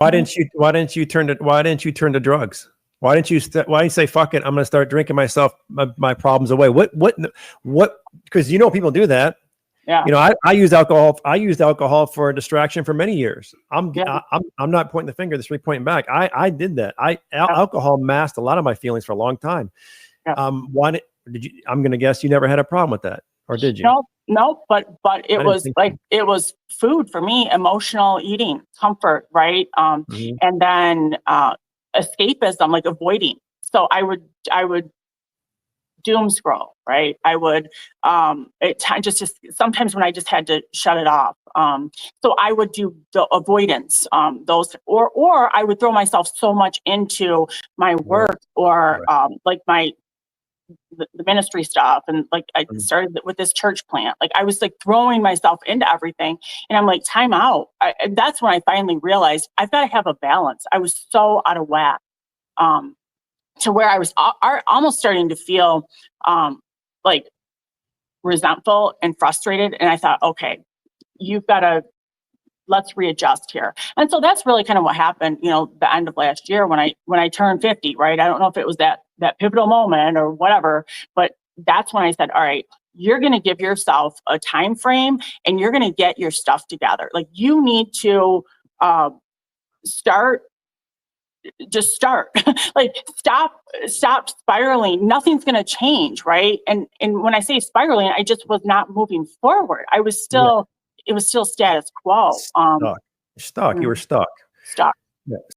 Why didn't you turn to drugs? Why didn't you say, fuck it, I'm going to start drinking myself, my problems away? What, because people do that. Yeah. I used alcohol. I used alcohol for a distraction for many years. I'm not pointing the finger. This is pointing back. I did that. Alcohol masked a lot of my feelings for a long time. Yeah. Why did you? I'm going to guess you never had a problem with that, or did you? No. But it was like it was food for me, emotional eating, comfort, right? And then escapism, like avoiding. So I would doom scroll, right? I would just sometimes when I just had to shut it off. So I would do the avoidance, those, or I would throw myself so much into my work or like the ministry stuff, and like I started with this church plant. Like I was like throwing myself into everything, and I'm like, time out. And that's when I finally realized I've got to have a balance. I was so out of whack. To where I was almost starting to feel like resentful and frustrated. And I thought, okay, let's readjust here. And so that's really kind of what happened, the end of last year when I turned 50, right? I don't know if it was that pivotal moment or whatever, but that's when I said, all right, you're going to give yourself a time frame and you're going to get your stuff together. Like you need to start. Like stop spiraling. Nothing's going to change, right? And when I say spiraling, I just was not moving forward. I was still, it was still status quo. Stuck. You were stuck. Stuck. Yeah.